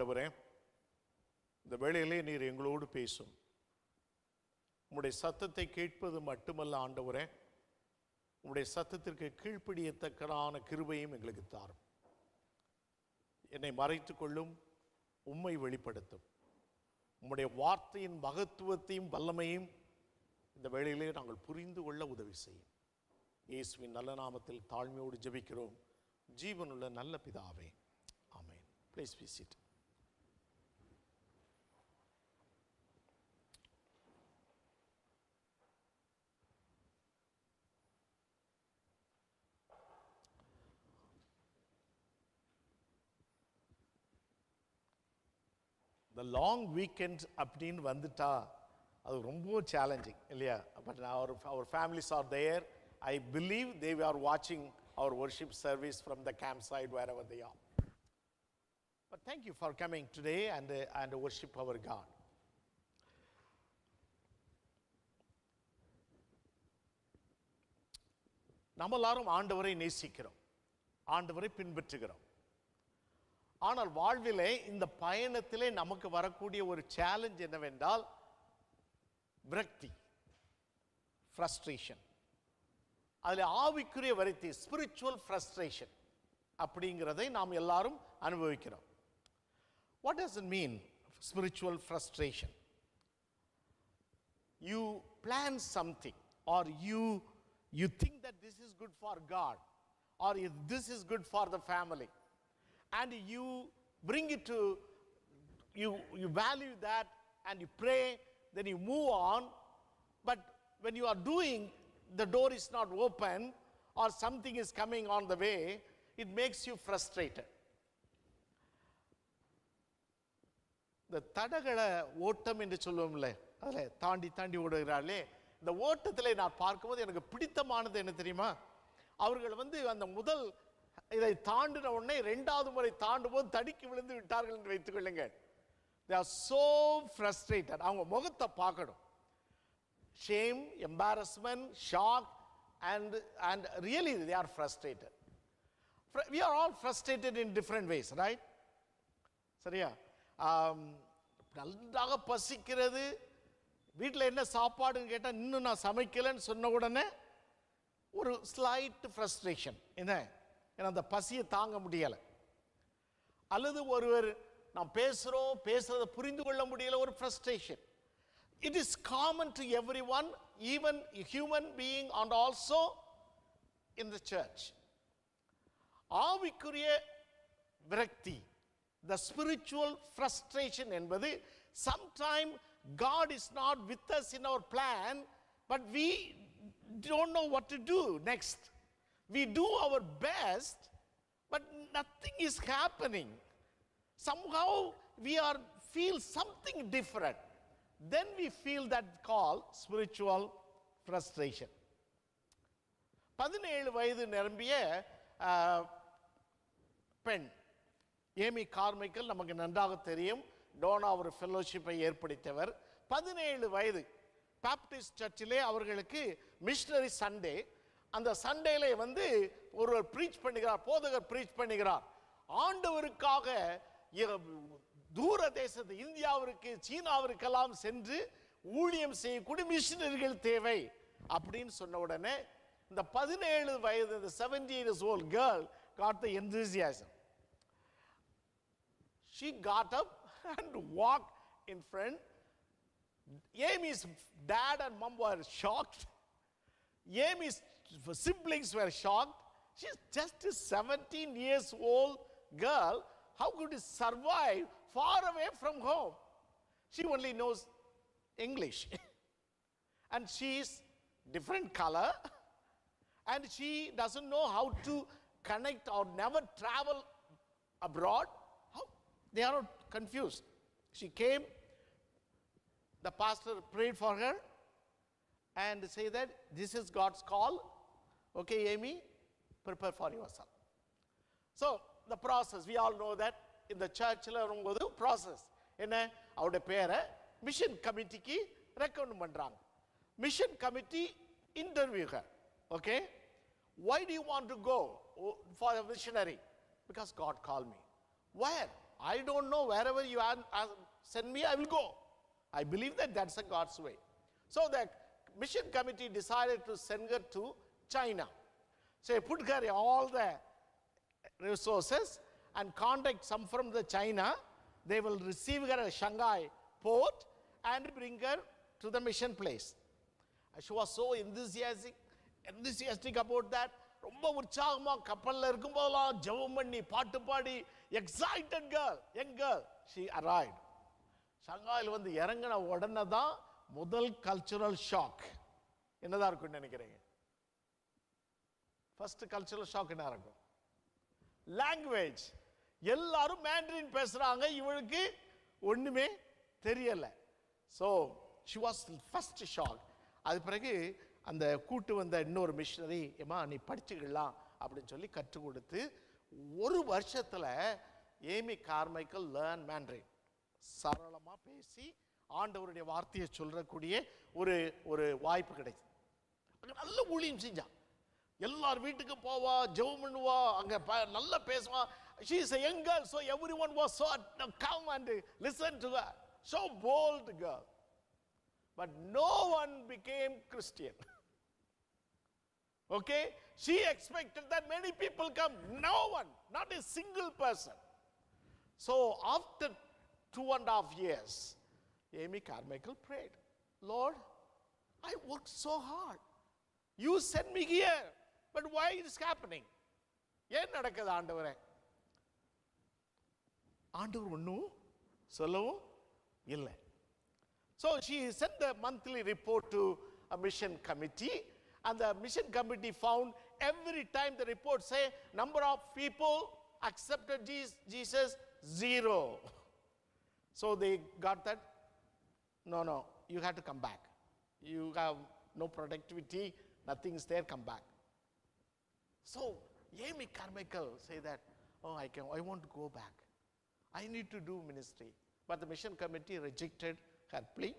ஆண்டவரே, இந்த வேளையிலே நீர் எங்களோடு பேசும். உம்முடைய சத்தத்தை கேட்பது மட்டுமல்ல ஆண்டவரே, உம்முடைய சத்தத்திற்கு கீழ்ப்படியத்தக்கதான கிருபையும் எங்களுக்கு தாரும். என்னை மறைத்துக் கொள்ளும், உம்மை வெளிப்படுத்தும். உம்முடைய வார்த்தையின் மகத்துவத்தையும் வல்லமையும் இந்த வேளையிலே நாங்கள் புரிந்து கொள்ள உதவி செய்யும். இயேசுவின் நல்ல நாமத்தில் தாழ்மையோடு ஜெபிக்கிறோம் ஜீவனுள்ள நல்ல பிதாவே, ஆமென். Please be seated. The long weekend அப்படின்னு வந்துட்டா அது ரொம்ப சேலஞ்சிங் இல்லையா? But our families are there. I believe they are watching our worship service from the campsite wherever they are. But thank you for coming today and worship our God. நம்ம எல்லாரும் ஆண்டவரை நேசிக்கிறோம், ஆண்டவரை பின்பற்றுகிறோம். ஆனால் வாழ்விலே இந்த பயணத்திலே நமக்கு வரக்கூடிய ஒரு சேலஞ்ச் என்னவென்றால் விரக்தி, ஃப்ரஸ்ட்ரேஷன். அதில் ஆவிக்குரிய விரக்தி, ஸ்பிரிச்சுவல் ஃப்ரஸ்ட்ரேஷன் அப்படிங்கிறதை நாம் எல்லாரும் அனுபவிக்கிறோம். What does it mean spiritual frustration? You plan something R you think that this is good for God or this is good for the family, and you bring it to, you value that and you pray, then you move on. But when you are doing, the door is not open or something is coming on the way, it makes you frustrated. இந்த தடகள ஓட்டம் என்று சொல்லுவோம்ல, அதில் தாண்டி தாண்டி ஓடுகிறார்களே, இந்த ஓட்டத்தில் நான் பார்க்கும்போது எனக்கு பிடித்தமானது என்ன தெரியுமா? அவர்கள் அந்த முதல் இதை தாண்டின உடனே இரண்டாவது முறை தாண்டும் போது தடுக்கி விழுந்து விட்டார்கள் என்று வைத்துக் கொள்ளுங்கள். They are so frustrated. அவங்க முகத்தை பார்க்கணும். Shame, embarrassment, shock, and really they are frustrated. We are all frustrated in different ways, right? சரியா? நன்றாக பசிக்கிறது, வீட்டில் என்ன சாப்பாடுன்னு கேட்டால் இன்னும் நான் சமைக்கலைன்னு சொன்ன உடனே ஒரு ஸ்லைட் ஃப்ரஸ்ட்ரேஷன், என்ன, ஏன்னா அந்த பசியை தாங்க முடியலை. அல்லது ஒருவர் நாம் பேசுறதை புரிந்து கொள்ள முடியல, ஒரு frustration. It is common to every one, even human being and also in the church. ஆவிக்குரிய விரக்தி, த ஸ்பிரிச்சுவல் ஃப்ரஸ்ட்ரேஷன் என்பது sometime God is not with us in our plan, but we don't know what to do next. We do our best, but nothing is happening. Somehow we feel something different. Then we feel that called spiritual frustration. 17 வயது நிரம்பிய பெண் Amy Carmichael நமக்கு நன்றாக தெரியும். Donna ஒரு ஃபெல்லோஷிப்பை ஏற்படுத்தியவர். 17 வயது Baptist சர்ச்சிலே அவர்களுக்கு missionary Sunday. அந்த சண்டேலே ஒருவர் ப்ரீச் பண்ணுகிறார், போதகர் ப்ரீச் பண்ணுகிறார். ஆண்டவருக்காக தூர தேசத்து இந்தியாவிற்கு சீனாவிற்கெல்லாம் சென்று ஊழியம் செய்யக்கூடிய மிஷனரிகள் தேவை அப்படின்னு சொன்ன உடனே இந்த 17 வயது, இந்த 17 years old girl got the enthusiasm. She got up and walked in front. Amy's dad and mom were shocked. Amy's siblings were shocked. She's just a 17 years old girl. How could she survive far away from home? She only knows English. And she's different color. And she doesn't know how to connect or never travel abroad. How? They are confused. She came, the pastor prayed for her and said that this is God's call. Okay, Amy, prepare for yourself. So the process, we all know that in the church process. என்ன, அவருடைய பேரை mission கமிட்டிக்கு recommend பண்றாங்க. Mission committee interview her. Okay, why do you want to go for a missionary? Because God called me. Where? I don't know, wherever you send me, I will go. I believe that that's a God's way. So the mission committee decided to send her to China. So they put her all the resources and contact some from the China. They will receive her at Shanghai port and bring her to the mission place. She was so enthusiastic about that. ரொம்ப உற்சாகமா கப்பல்ல இருக்கும்போதெல்லாம் ஜெபம் பண்ணி பாட்டு பாடி excited girl, young girl. she arrived. ஷங்காயில் வந்து இறங்கின உடனே தான் முதல் கல்ச்சுரல் ஷாக் என்னதான் இருக்கும்னு நினைக்கிறீங்க? ஃபர்ஸ்ட் கல்ச்சுரல் ஷாக் என்ன இருக்கும்? லாங்குவேஜ். எல்லாரும் மேண்டரின் பேசுறாங்க, இவளுக்கு ஒண்ணுமே தெரியல. So she was first shock. அது பிறகு அந்த கூட்டு வந்த இன்னொரு மிஷனரி, ஏமா நீ படிச்சுக்கலாம் அப்படின்னு சொல்லி கற்றுக் கொடுத்து ஒரு வருஷத்துல ஏமி கார்மைக்கல் லேர்ன் மேண்டரின். சரளமா பேசி ஆண்டவருடைய வார்த்தையை சொல்றக்கூடிய ஒரு வாய்ப்பு கிடைச்சு. நல்ல ஊழியம் செஞ்சா, எல்லார் வீட்டுக்கு போவா, ஜெபம் பண்ணுவா, அங்க நல்லா பேசுவா. she is a young girl, so everyone was so come and listen to her. So bold girl. But no one became Christian. Okay, she expected that many people come. No one, not a single person. So after 2.5 years, Amy Carmichael prayed, Lord, I worked so hard. You sent me here, but why is this happening? ஏன் நடக்குது ஆண்டவரே? ஆண்டவர் ஒன்றும் சொல்லவும் இல்லை. So she sent the monthly report to a mission committee, and the mission committee found every time the report say number of people accepted Jesus 0. So they got that, no, you have to come back. You have no productivity, nothing is there, come back. So Amy Carmichael say that, I want to go back. I need to do ministry. But the mission committee rejected her plea.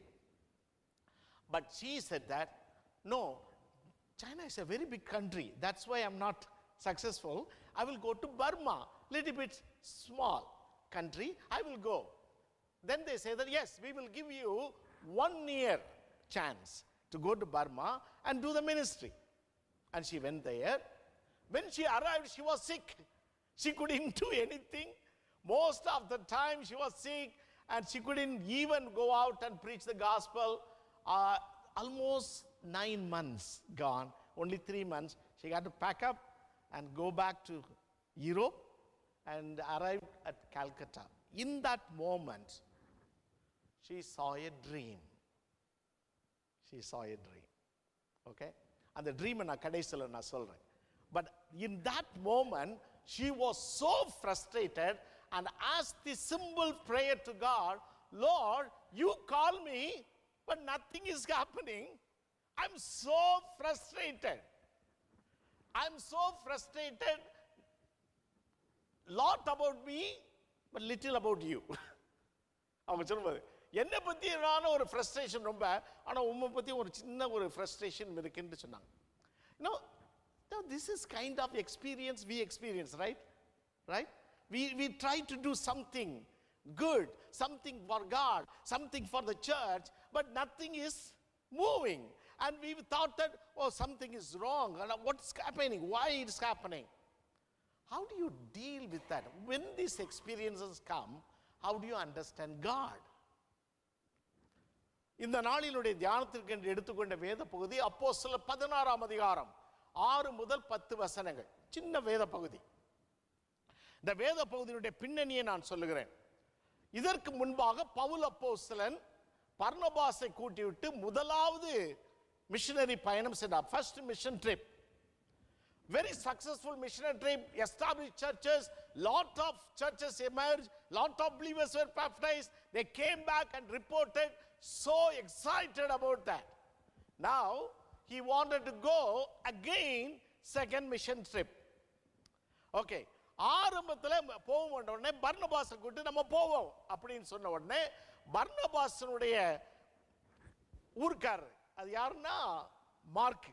But she said that, no, China is a very big country. That's why I'm not successful. I will go to Burma, little bit small country. I will go. Then they say that, yes, we will give you 1 year chance to go to Burma and do the ministry. And she went there. When she arrived, she was sick. She couldn't do anything. Most of the time she was sick, and she couldn't even go out and preach the gospel. Almost 9 months gone, only 3 months. She had to pack up and go back to Europe and arrived at Calcutta. In that moment, she saw a dream. She saw a dream. Okay? And the dream na kadaisila na solren. But in that moment, she was so frustrated and asked the simple prayer to God, Lord, you call me, but nothing is happening. I'm so frustrated. I'm so frustrated. Lot about me, but little about you. அவங்க சொல்லுவாங்க, என்னை பற்றி ஒரு frustration ரொம்ப, ஆனால் உண்மை பற்றி ஒரு சின்ன ஒரு ஃப்ரஸ்ட்ரேஷன் இருக்குன்னு சொன்னாங்க. No, this is kind of experience we experience, right? Right? We try to do something good, something for God, something for the church, but nothing is moving. And we thought that, something is wrong. And what's happening? Why it's happening? How do you deal with that? When these experiences come, how do you understand God? இந்த நாளினுடைய தியானத்திற்கு என்று எடுத்துக்கொண்ட வேத பகுதி அப்போஸ்தலர் 16ஆம் அதிகாரம் 6 முதல் 10 வசனங்கள். சின்ன வேத பகுதி. இந்த வேத பகுதியினுடைய பின்னணியை நான் சொல்லுகிறேன். இதற்கு முன்பாக பவுல் அப்போஸ்தலன் பர்னபாஸை கூட்டிவிட்டு முதலாவது மிஷனரி பயணம் செய்தார். First mission trip. Very successful missionary trip, established churches, lot of churches emerged, lot of believers were baptized. They came back and reported, so excited about that. Now he wanted to go again, second mission trip. Okay, ஆரம்பத்தில் போவோம் உடனே பர்னபாஸை கூட்டி நம்ம போவோம் அப்படின்னு சொன்ன உடனே பர்னபாஸனுடைய ஊர்க்காரர் அது யாருன்னா மார்க்,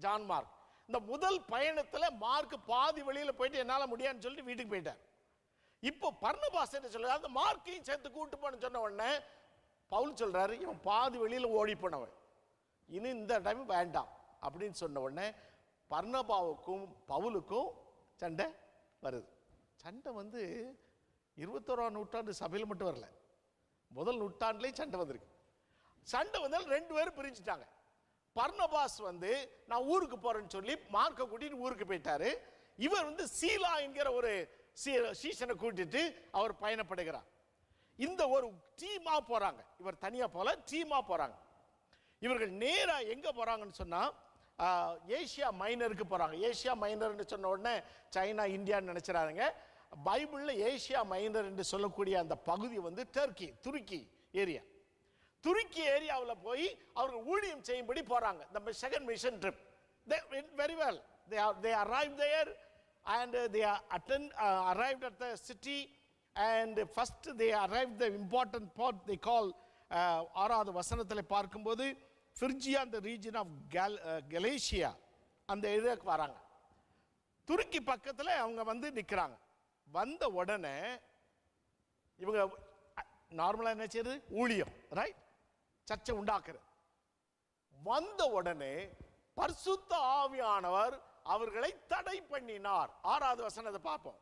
ஜான் மார்க். இந்த முதல் பயணத்தில் மார்க் பாதி வெளியில் போயிட்டு என்னால் முடியாதுன்னு சொல்லிட்டு வீட்டுக்கு போயிட்டார். இப்போ பர்னபாஸ் என்ன சொல்றாரு, அந்த மார்க்கையும் சேர்த்து கூட்டு போன்னு சொன்ன உடனே பவுல் சொல்றாரு, இவன் பாதி வெளியில ஓடி போனவன், இனி இந்த டைம் வேண்டாம் அப்படின்னு சொன்ன உடனே பர்னபாவுக்கும் பவுலுக்கும் சண்டை வருது. சண்டை வந்து 21ஆம் நூற்றாண்டு சபையில் மட்டும் வரல, முதல் நூற்றாண்டுலேயும் சண்டை வந்திருக்கு. சண்டை வந்தால் 2 பேரும் பிரிஞ்சுட்டாங்க. பர்னபாஸ் வந்து நான் ஊருக்கு போறேன்னு சொல்லி மார்க்கை கூட்டிட்டு ஊருக்கு போயிட்டாரு. இவர் வந்து சீலா என்கிற ஒரு சீசனை கூட்டிட்டு அவர் பயணப்படுகிறார். இந்த ஒரு டீமா போறாங்க, இவர் தனியா போல டீமா போறாங்க. இவர்கள் நேரா எங்க போறாங்கன்னு சொன்னா ஏசியா மைனருக்கு போறாங்க. ஏசியா மைனர்னு சொன்ன உடனே சைனா இந்தியான்னு நினைச்சிடாங்க. பைபிள்ல ஏசியா மைனர் என்று சொல்லக்கூடிய அந்த பகுதி வந்து துருக்கி ஏரியா. துருக்கி ஏரியாவில் போய் அவர்கள் ஊழியம் செய்யும்படி போறாங்க. The second mission trip. They went very well. They arrived there and they arrived at the city, and first they arrived the important part they call ஆறாவது வசனத்தில் பார்க்கும்போது ஃபிர்ஜியா, அந்த ரீஜன் ஆஃப் கலேஷியா, அந்த ஏரியாவுக்கு வராங்க. துருக்கி பக்கத்தில் அவங்க வந்து நிற்கிறாங்க. வந்த உடனே இவங்க நார்மலாக என்ன செய்யுது, ஊழியம், ரைட், சர்ச்சை உண்டாக்குறது. வந்த உடனே பரிசுத்த ஆவியானவர் அவர்களை தடை பண்ணினார். 6வது வசனத்தை பார்ப்போம்.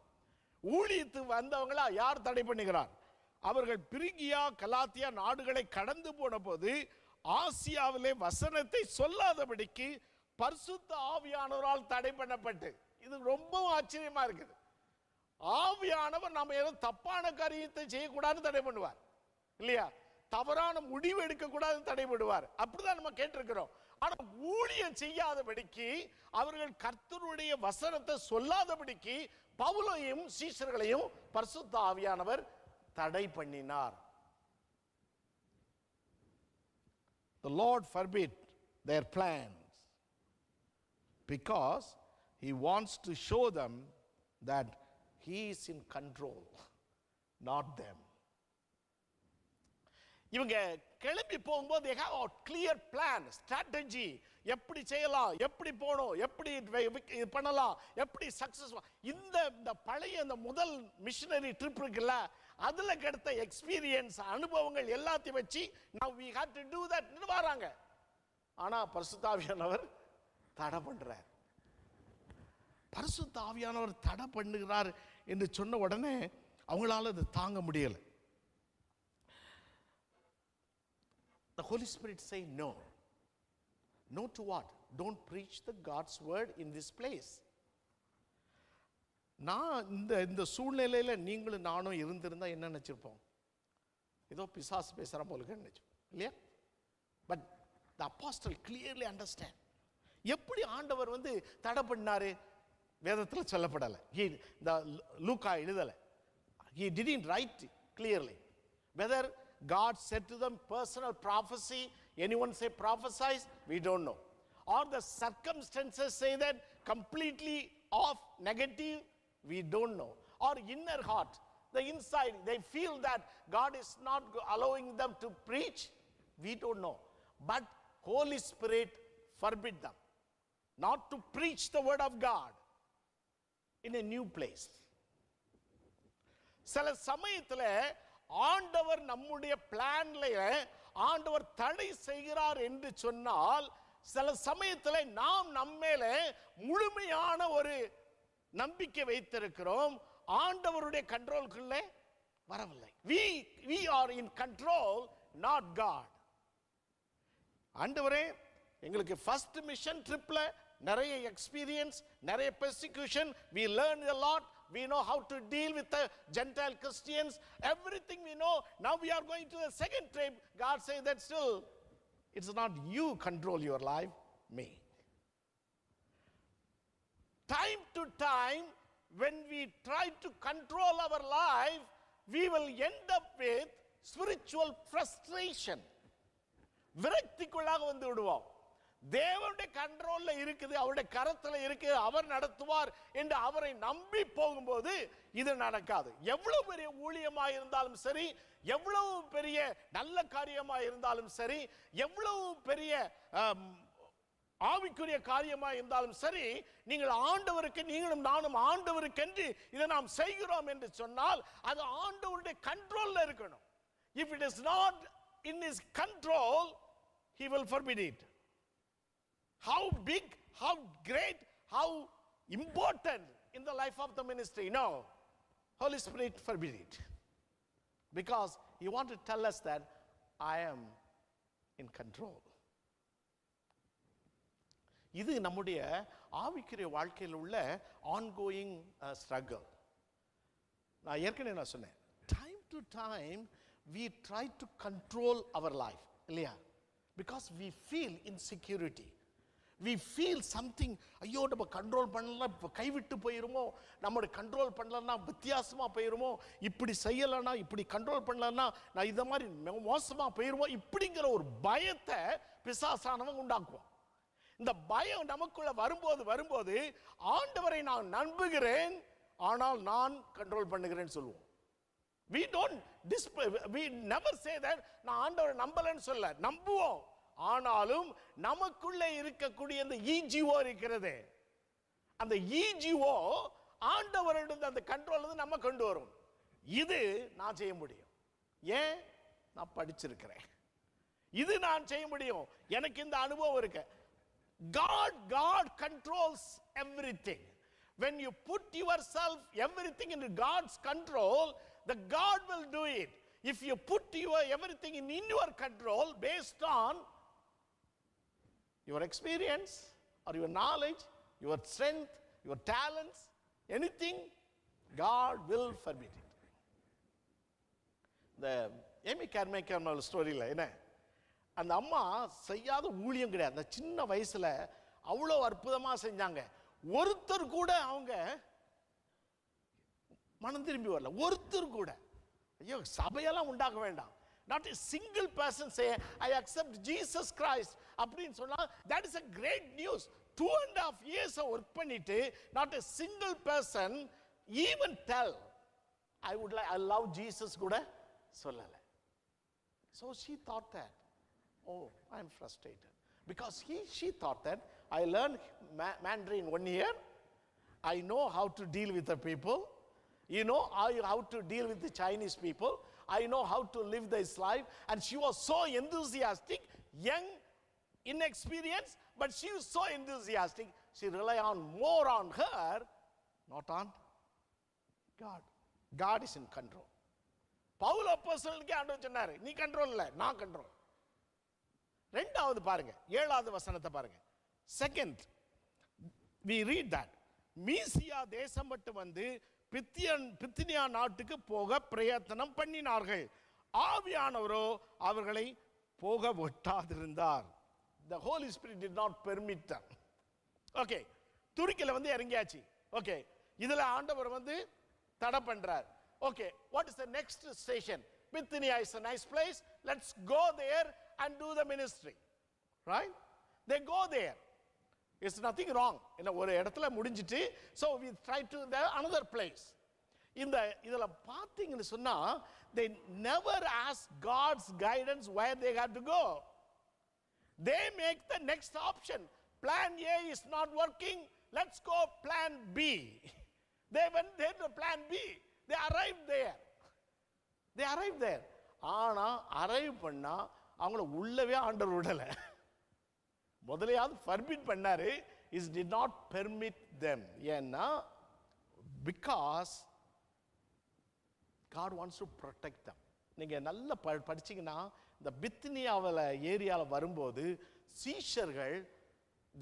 ஊழியத்து வந்தவங்களா யார் தடை பண்ணுகிறார்? அவர்கள் பிரிகியா கலாத்தியா நாடுகளை கடந்து போன போது ஆசியாவிலே வசனத்தை சொல்லாதபடிக்கு பரிசுத்த ஆவியானவரால் தடை பண்ணப்பட்டு. இது ரொம்ப ஆச்சரியமா இருக்குது. ஆவியானவர் நம்ம ஏதோ தப்பான காரியத்தை செய்யக்கூடாதுன்னு தடை பண்ணுவார் இல்லையா, தவறான முடிவு எடுக்கக்கூடாதுன்னு தடைபடுவார். அப்படிதான் நம்ம கேட்டிருக்கிறோம். ஆனா ஊழியம் செய்யாதபடிக்கு, அவர்கள் கர்த்தருடைய வசனத்தை சொல்லாதபடிக்கு பவுலையும் சீஷர்களையும் பரிசுத்த ஆவியானவர் தடை பண்ணினார். The Lord forbid their plans because he wants to show them that he is in control, not them. இவங்க கிளம்பி போகும்போது they have a clear plan, strategy. எப்படி செய்யலாம், எப்படி போகணும், எப்படி பண்ணலாம், எப்படி சக்சஸ். இந்த பழைய இந்த முதல் மிஷனரி ட்ரிப் இருக்குல்ல, அதுல கிடைத்த எக்ஸ்பீரியன்ஸ், அனுபவங்கள் எல்லாத்தையும் வச்சு now we have to do that ன்னு வராங்க. ஆனா பரிசுத்த ஆவியானவர் தடை பண்றார். பரிசுத்த ஆவியானவர் தடை பண்ணுகிறார் என்று சொன்ன உடனே அவங்களால அதை தாங்க முடியல. The Holy Spirit say no. No to what? Don't preach the God's word in this place. நான் இந்த சூழ்நிலையில நீங்களும் நானும் இருந்திருந்தா என்ன நினைச்சிருப்போம்? ஏதோ பிசாசு பேசுற போல நினைச்சோம் இல்லையா? But the apostle clearly understand. எப்படி ஆண்டவர் வந்து தடை பண்ணாரு வேதத்துல சொல்லப்படல. இந்த லூக்கா எழுதல. He didn't write clearly. Whether God said to them personal prophecy, anyone say prophesize, we don't know. Or the circumstances say that completely off, negative, we don't know. Or inner heart, the inside, they feel that God is not allowing them to preach, we don't know. But Holy Spirit forbid them not to preach the word of God in a new place. சில சமயத்துல ஆண்டவர் நம்முடைய பிளான்ல ஆண்டவர் தடை செய்கிறார் என்று சொன்னால், சில சமயத்தில் நாம் நம்மேல முழுமையான ஒரு நம்பிக்கை வைத்திருக்கிறோம், ஆண்டவருடைய கண்ட்ரோலுக்குள்ளே வரவில்லை. we are in control, not God. ஆண்டவரே எங்களுக்கு ஃபர்ஸ்ட் மிஷன் ட்ரிப்ல நிறைய எக்ஸ்பீரியன்ஸ், நிறைய persecution, we learned a lot. We know how to deal with the Gentile Christians. Everything we know. Now we are going to the second trip. God says that still, it's not you control your life, me. Time to time, when we try to control our life, we will end up with spiritual frustration. விரக்திக்குள்ளாக வந்து விடுவோம். தேவனுடைய கண்ட்ரோல்ல இருக்குது, அவருடைய கரத்துல இருக்கு, அவர் நடத்துவார் என்று அவரை நம்பி போகும்போது இது நடக்காது. எவ்வளவு பெரிய ஊழியமாக இருந்தாலும் சரி, எவ்வளவு பெரிய நல்ல காரியமாக இருந்தாலும் சரி, எவ்வளவு பெரிய ஆவிக்குரிய காரியமா இருந்தாலும் சரி, நீங்கள் ஆண்டவருக்கு, நீங்களும் நானும் ஆண்டவருக்கென்று இதை நாம் செய்கிறோம் என்று சொன்னால் அது ஆண்டவருடைய கண்ட்ரோல்ல இருக்கணும். If it is not in his control, he will forbid it. How big, how great, how important in the life of the ministry? No, Holy Spirit forbid it, because he wants to tell us that I am in control. இது நம்முடைய ஆவிக்குரிய வாழ்க்கையில் உள்ள ongoing struggle. நான் ஏற்கனவே சொன்னேன், time to time we try to control our life, இல்லையா? because we feel insecurity, we feel something. ஐயோ, நம்ம கண்ட்ரோல் பண்ணலாம், இப்போ கைவிட்டு போயிருமோ, நம்மளோட கண்ட்ரோல் பண்ணலன்னா வித்தியாசமாக போயிருமோ, இப்படி செய்யலைன்னா, இப்படி கண்ட்ரோல் பண்ணலன்னா நான் இதை மாதிரி மோசமாக போயிருமோ, இப்படிங்கிற ஒரு பயத்தை பிசாசானவன் உண்டாக்குவோம். இந்த பயம் நமக்குள்ள வரும்போது ஆண்டவரை நான் நம்புகிறேன், ஆனால் நான் கண்ட்ரோல் பண்ணுகிறேன் சொல்லுவோம். we never say that நான் ஆண்டவரை நம்பலன்னு சொல்ல, நம்புவோம். ஆனாலும் நமக்குள்ளே இருக்கக்கூடிய அந்த ஈஜிஓ இருக்கிறது, அந்த ஈஜிஓ ஆண்டவரிடம் அந்த கண்ட்ரோல் வந்து நம்ம கொண்டு வரும். இது நான் செய்ய முடியும், ஏன் நான் படிச்சிருக்கிறேன், இது நான் செய்ய முடியும், எனக்கு இந்த அனுபவம் இருக்கு. God controls everything. When you put yourself everything into God's control, the God will do it. If you put everything in your control based on your experience or your knowledge, your strength, your talents, anything, God will forbid it. The Amy Carmichael ஸ்டோரியில் என்ன, அந்த அம்மா செய்யாத ஊழியம் கிடையாது. அந்த சின்ன வயசுல அவ்வளோ அற்புதமா செஞ்சாங்க. ஒருத்தர் கூட அவங்க மனம் திரும்பி வரல, ஒருத்தர் கூட. ஐயோ, சபையெல்லாம் உண்டாக்க வேண்டாம். Not a single person say I accept Jesus Christ அப்படின்னு சொன்னா that is a great news. 2.5 years work பண்ணிட்டு not a single person even tell I love Jesus கூட சொல்லல. So she thought that, oh, I am frustrated, because she thought that I learned Mandarin 1 year, I know how to deal with the people, you know how to deal with the Chinese people, I know how to live this life. And she was so enthusiastic, young, inexperienced, but she was so enthusiastic. She relied on more on her, not on God. God is in control. Pavul அப்போஸ்தலனுக்கு ஆண்டவர் சொன்னாரு, நீ control இல்லை, நான் control. ரெண்டாவது பாருங்க, 7வது வசனத்தை பாருங்க. செகண்ட், we read that மீசியா தேசம் மட்டும் வந்து பித்தினியா நாட்டுக்கு போக பிரயத்தனம் பண்ணினார்கள், ஆவியானவரோ அவர்களை போக விட்டாதிருந்தார். The Holy Spirit did not permit them. Okay, துருக்கில வந்து இறங்கியாச்சு. ஓகே, இதுல ஆண்டவர் வந்து தடை பண்றார். Okay, what is the next station? Bithynia is a nice place, let's go there and do the ministry, right? They go there, it's nothing wrong. in ஒரு இடத்துல முடிஞ்சிட்டு, so we try to the another place. இந்த இதல பாத்தீங்கன்னு சொன்னா they never ask God's guidance where they have to go. They make the next option. Plan A is not working, let's go plan B. They went there to plan B, they arrived there. ஆனா arrive பண்ணா அவங்கள உள்ளவே ஆண்டவர் விடல. முதலையாவது forbid பண்ணாரு, is did not permit them. ஏன்னா because God wants to protect them. நீங்க நல்லா படிச்சீங்கன்னா இந்த பித்னியாவில் ஏரியாவில் வரும்போது சீஷர்கள்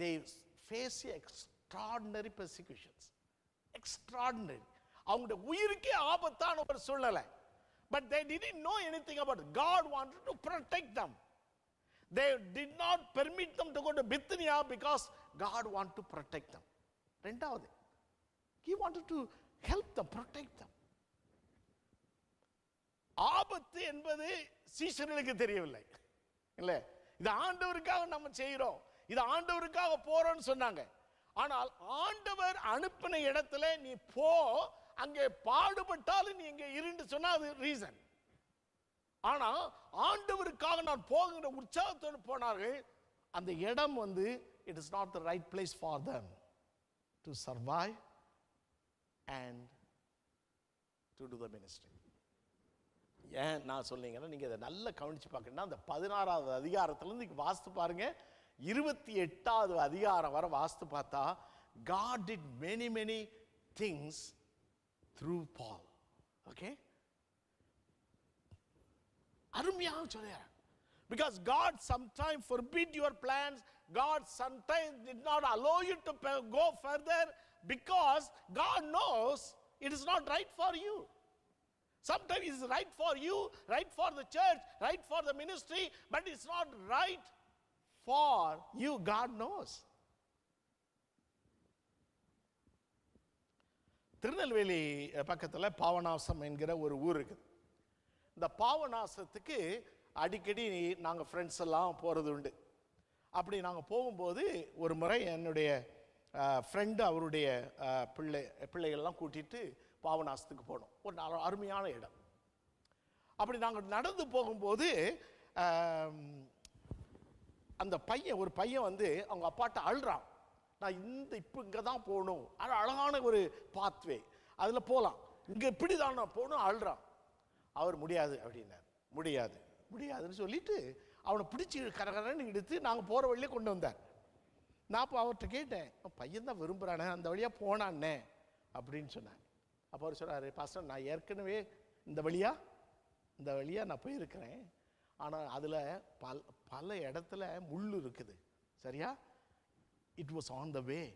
they face extraordinary persecutions. Extraordinary. அவங்களுடைய உயிருக்கே ஆபத்தான ஒரு சூழ்நிலை. But they didn't know anything about it. God wanted to protect them. They did not permit them to go to Bithynia because God wanted to protect them. ரெண்டாவது, He wanted to help them, protect them. ஆபத்து என்பது சீஷர்களுக்கு தெரியவில்லை, இல்ல? இது ஆண்டவருக்காக நம்ம செய்கிறோம், இது ஆண்டவருக்காக போறோம்னு சொன்னாங்க. ஆனால் ஆண்டவர் அனுப்பின இடத்துல நீ போ, அங்கே பாடுபட்டாலும் நீ இங்கே இருந்து சொன்னா அது ரீசன். ஆனா ஆண்டவருக்காக நான் போகிற உற்சாகத்தோடு போனார்கள். அந்த இடம் வந்து it is not the right place for them to survive and to do the ministry. ஏன் நான் சொன்னீங்கன்னா, நீங்கள் இதை நல்லா கவனித்து பார்க்கணும்னா, அந்த 16வது அதிகாரத்துலேருந்து வாசித்து பாருங்க, 28வது அதிகாரம் வரை வாசித்து பார்த்தா, God did many many things through Paul. Okay, அருமையாக சொல்றார். Because God sometimes forbid your plans, God sometimes did not allow you to go further, because God knows it is not right for you. Sometimes it is right for you, right for the church, right for the ministry, but it's not right for you. God knows. Tirunelveli பக்கத்தில் பாவநாசம் என்கிற ஒரு ஊர் இருக்குது. இந்த பாவநாசத்துக்கு அடிக்கடி நாங்கள் friends எல்லாம் போகிறது உண்டு. அப்படி நாங்கள் போகும்போது ஒரு முறை என்னுடைய ஃப்ரெண்டு அவருடைய பிள்ளைகள்லாம் கூட்டிகிட்டு பாவநாசத்துக்கு போனோம். ஒரு அருமையான இடம். அப்படி நாங்கள் நடந்து போகும்போது அந்த ஒரு பையன் வந்து அவங்க அப்பாட்ட அழுறான். நான் இப்போ இங்கே தான் போகணும், அழகான ஒரு பாத்வே, அதில் போகலாம், இங்கே இப்படி தான் நான் போகணும், அழுறான். அவர் முடியாது அப்படின்னார். முடியாதுன்னு சொல்லிட்டு அவனை பிடிச்சி கரகரன்னு எடுத்து நாங்கள் போகிற வழியிலே கொண்டு வந்தார். நான் அப்போ அவர்கிட்ட கேட்டேன், பையன் தான் விரும்புகிறானே, அந்த வழியாக போனான்னே அப்படின்னு சொன்னேன். அப்போ அவர் சொன்னார், பாஸ்டர் நான் ஏற்கனவே இந்த வழியாக நான் போயிருக்கிறேன், ஆனால் அதில் பல இடத்துல முள் இருக்குது, சரியா? It was on the way,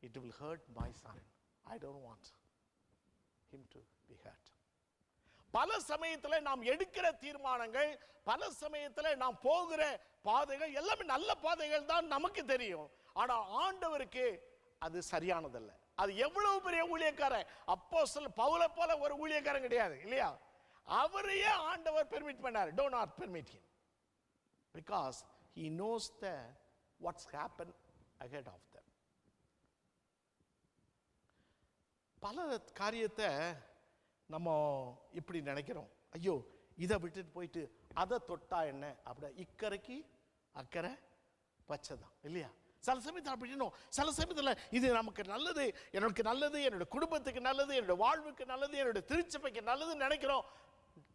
it will hurt my son, I don't want him to be hurt. பல சமயத்தில் நாம் எடுக்கிற தீர்மானங்கள், பல சமயத்தில் நாம் போகிற பாதைகள் எல்லாமே நல்ல பாதைகள் தான் நமக்கு தெரியும். ஆனால் ஆண்டவருக்கு அது சரியானதல்ல. அது எவ்வளவு பெரிய ஊழியக்காரன், அப்போஸ்தலன் பவுலை போல ஒரு ஊழியக்காரன் கிடையாது இல்லையா? அவரையே ஆண்டவர் பெர்மிட் பண்ணார். Do not permit him, because he knows what's happened ahead of them. பல காரியத்தை நம்ம இப்படி நினைக்கிறோம், ஐயோ இதை விட்டுட்டு போயிட்டு அதை தொட்டா என்ன, அப்படி இக்கரைக்கு அக்கறை பச்சைதான் இல்லையா? சில சமயத்தில் அப்படின்னும், சில சமயத்தில் இது நமக்கு நல்லது, எனக்கு நல்லது, என்னோட குடும்பத்துக்கு நல்லது, என்னோட வாழ்வுக்கு நல்லது, என்னோட திருச்சபைக்கு நல்லதுன்னு நினைக்கிறோம்.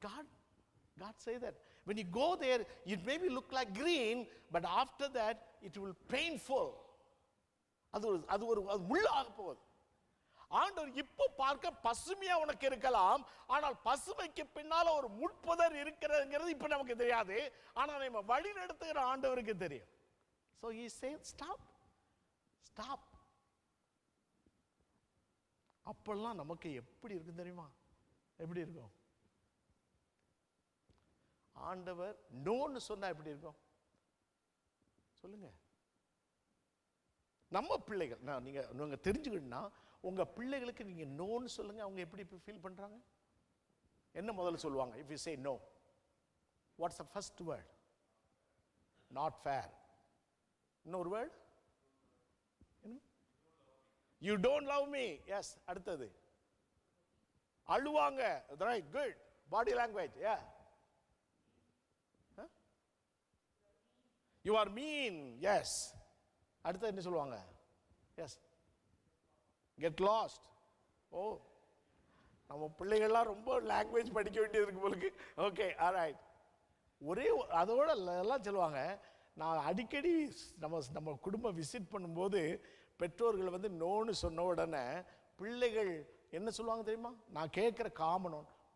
God say that when you go there it may be look like green, but after that it will painful. அது ஒரு முள்ளாக போகுது. ஆண்டவர் இப்போ பார்க்க பசுமையா உனக்கு இருக்கலாம், ஆனால் பசுமைக்கு பின்னால ஒரு முட்புதர் இருக்கிறதுங்கிறது இப்ப நமக்கு தெரியாது, ஆனால் நம்ம வழி நடத்துகிற ஆண்டவருக்கு தெரியும். So he said stop. அப்பெல்லாம் நமக்கு எப்படி இருக்கு தெரியுமா? எப்படி இருக்கும்? ஆண்டவர் நோன்னு சொன்னா எப்படி இருக்கும் சொல்லுங்க? நம்ம பிள்ளைகள், நீங்க தெரிஞ்சுக்கணும்னா உங்க பிள்ளைகளுக்கு நீங்க நோன்னு சொல்லுங்க, அவங்க எப்படி ஃபீல் பண்றாங்க? என்ன முதல்ல சொல்லுவாங்க? if you say no, what's the first word? not fair. இன்னொரு word? you don't love me. yes. அடுத்தது அழுவாங்க. right, good body language. yeah. you are mean. yes. அடுத்து என்ன சொல்லுவாங்க? yes. get lost. நம்ம பிள்ளைகள்லாம் ரொம்ப லாங்குவேஜ் படிக்க வேண்டியது இருக்கு போலுக்கு. Okay, alright. ஒரே அதோட எல்லாம் சொல்லுவாங்க. நான் அடிக்கடி நம்ம குடும்பம் விசிட் பண்ணும்போது பெற்றோர்கள் வந்து நோன்னு சொன்ன உடனே பிள்ளைகள் என்ன சொல்லுவாங்க தெரியுமா? நான் கேட்குற காமன்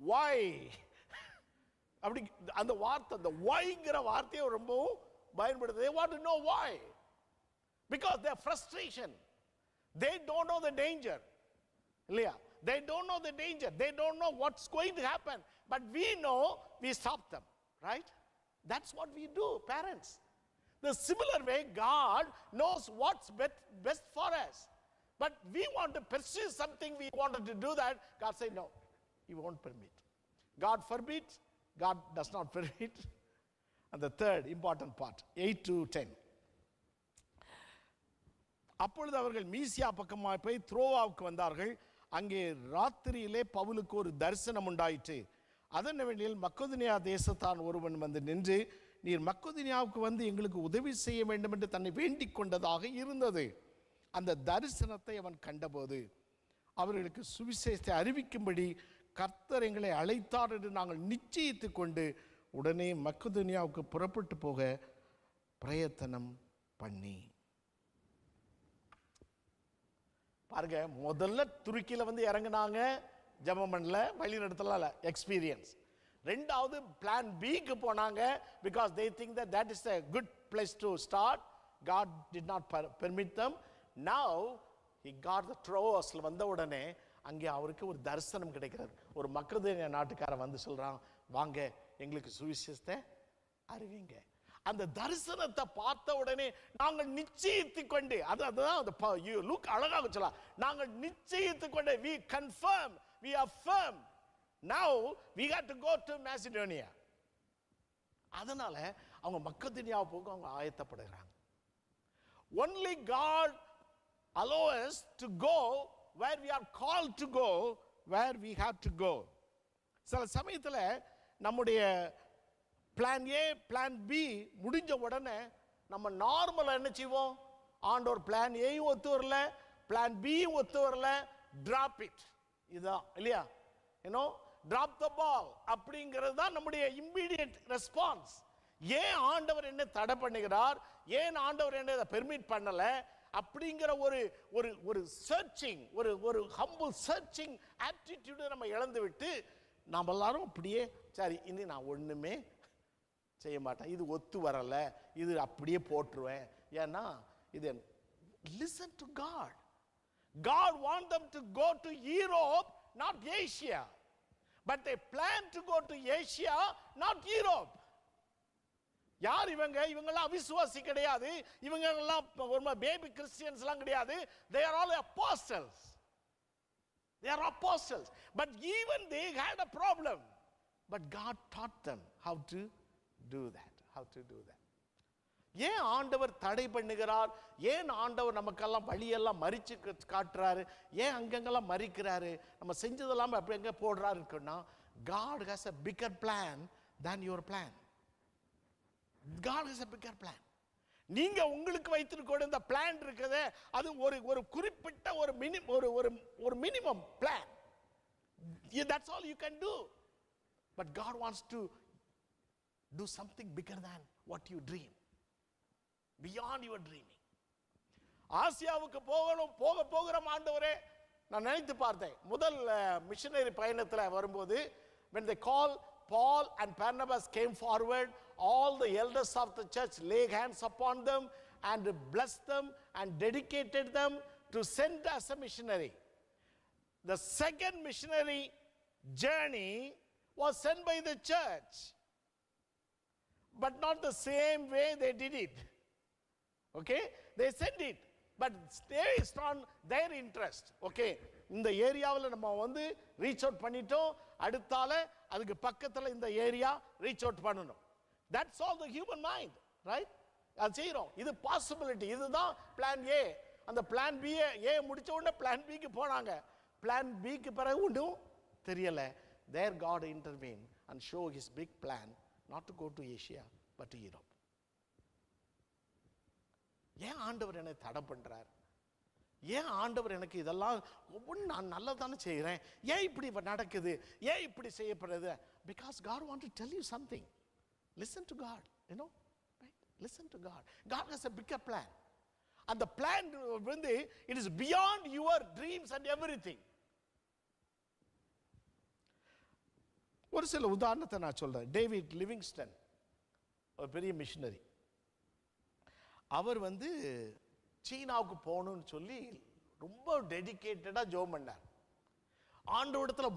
why அப்படி அந்த வார்த்தை, அந்த whyங்கிற வார்த்தையை ரொம்பவும் பயன்படுத்து. they want to know why, because their frustration, they don't know the danger இல்லையா? they don't know the danger, they don't know what's going to happen, but we know, we stop them, right? that's what we do, parents. The similar way God knows what's best for us, but we want to pursue something, we wanted to do that. God said no, he won't permit. God forbids, God does not permit. And the third important part, 8 to 10. அப்பொழுது அவர்கள் மீசியா பக்கமாக போய் த்ரோவாவுக்கு வந்தார்கள். அங்கே ராத்திரியிலே பவுலுக்கு ஒரு தரிசனம் உண்டாயிற்று. அதன் வேளையில் மக்கெதோனியா தேசத்தான் ஒருவன் வந்து நின்று, நீர் மக்கெதோனியாவுக்கு வந்து எங்களுக்கு உதவி செய்ய வேண்டும் என்று தன்னை வேண்டிக் கொண்டதாக இருந்தது. அந்த தரிசனத்தை அவன் கண்டபோது அவர்களுக்கு சுவிசேஷத்தை அறிவிக்கும்படி கர்த்தர் எங்களை அழைத்தார் என்று நாங்கள் நிச்சயித்து கொண்டு உடனே மக்கெதோனியாவுக்கு புறப்பட்டு போக பிரயத்தனம் பண்ணி. பாருங்க, முதல்ல துருக்கியில வந்து இறங்குனாங்க, ஜெபம் பண்ணல, வழி நடத்தல, எக்ஸ்பீரியன்ஸ். ரெண்டாவது பிளான் பிக்கு போனாங்க, because they think that that is a good place to start. God did not permit them. Now he got the Troasல வந்த உடனே அங்கே அவருக்கு ஒரு தரிசனம் கிடைக்கிறது. ஒரு மக்கெதோனியா நாட்டுக்காரன் வந்து சொல்றான், வாங்க எங்களுக்கு சுவிசேஷத்தை அறிவிங்க. அந்த தரிசனத்தை பார்த்த உடனே நாங்கள் நிச்சயித்து கொண்டு, அதுதான் லுக் அழகாக சொல்ல, நாங்கள் நிச்சயித்து கொண்டு, we confirm, we affirm, now we got to go to Macedonia. அதனால அவங்க மக்கெதோனியாவை போக அவங்க ஆயத்தப்படுகிறாங்க. Only God allows us to go where we are called to go, where we have to go. சில சமயத்தில் நம்முடைய பிளான் ஏ பிளான் பி முடிஞ்ச உடனே நம்ம நார்மலாக என்ன செய்வோம், ஆண்டவர் பிளான் ஏயும் ஒத்து வரல, பிளான் பியும் ஒத்து வரல, டிராப் இட். இதுதான் இல்லையா, யூனோ, டிராப் த பால் அப்படிங்கிறது தான் நம்முடைய இம்மீடியட் ரெஸ்பான்ஸ். ஏன் ஆண்டவர் என்ன தடை பண்ணுகிறார், ஏன் ஆண்டவர் என்ன இதை பெர்மிட் பண்ணல அப்படிங்கிற ஒரு ஒரு ஒரு சர்ச்சிங், ஒரு ஒரு ஹம்பிள் சர்ச்சிங் ஆட்டிடியூடு நம்ம இழந்து விட்டு நாம் எல்லாரும் அப்படியே சரி இனி நான் ஒண்ணுமே செய்ய மாட்டேன், இது ஒத்து வரல, இது அப்படியே போட்டுருவேன். ஏன்னா இது listen to God. God want them to go to Europe, not Asia. But they plan to go to Asia, not Europe. யார் இவங்க? இவங்கெல்லாம் அவிசுவாசி கிடையாது, இவங்கெல்லாம் ஒரு பேபி கிறிஸ்டியன்ஸ்லாம் கிடையாது. They are all apostles. They are apostles. But even they had a problem. But God taught them how to do that. How to do that. ஏன் ஆண்டவர் தடை பண்ணுகிறார்? ஏன் ஆண்டவர் நமக்கெல்லாம் வழியெல்லாம் மறிச்சு காட்டுறாரு? ஏன் அங்கங்கெல்லாம் மறிக்கிறாரு? நம்ம செஞ்சதெல்லாம் அப்படி எங்க போடுறாரு இருக்குன்னா, God has a bigger plan than your plan. God has a bigger plan. நீங்க உங்களுக்கு வைத்திருக்கிற இந்த பிளான் இருக்குதே, அது ஒரு ஒரு குறிப்பிட்ட ஒரு minimum plan. That's all you can do. But God wants to do something bigger than what you dream, beyond your dreaming. ஆசியாவுக்கு போகிற ஆண்டவரே, நான் நினைத்து பார்த்தேன், முதல் மிஷனரி பயணத்தில் வரும்போது, when they call Paul and Barnabas came forward, all the elders of the church laid hands upon them and blessed them and dedicated them to send as a missionary. The second missionary journey was sent by the church, but not the same way they did it. Okay, they sent it, but based on their interest. Okay, இந்த ஏரியாவில் நம்ம வந்து reach out பண்ணிட்டோம், அடுத்தால அதுக்கு பக்கத்தில் இந்த area reach out பண்ணணும். That's all the human mind, right? அது செய்கிறோம். இது பாசிபிலிட்டி, இதுதான் பிளான் ஏ. அந்த பிளான் பி ஏ முடிச்ச உடனே பிளான் பிக்கு போனாங்க. பிளான் பிக்கு பிறகு ஒன்றும் தெரியல. There God intervened and show his big plan not to go to Asia but to Europe. ஏன் ஆண்டவர் என்னை தடை பண்றார்? ஏன் ஆண்டவர் எனக்கு இதெல்லாம் ஒவ்வொன்று நான் நல்லதானே செய்கிறேன், ஏன் இப்படி நடக்குது, ஏன் இப்படி செய்யப்படுறது? Because God want to tell you something. Listen to God, you know, right? Listen to God. God has a bigger plan. And the plan வந்து it is beyond your dreams and everything. ஒரு சில உதாரணத்தை நான் சொல்றேன். David Livingstone ஒரு பெரிய missionary. அவர் வந்து சீனாவுக்கு போகணும்னு சொல்லி ரொம்ப டெடிகேட்டடாக ஜெபம் பண்ணார். ஆண்டவரிடத்துல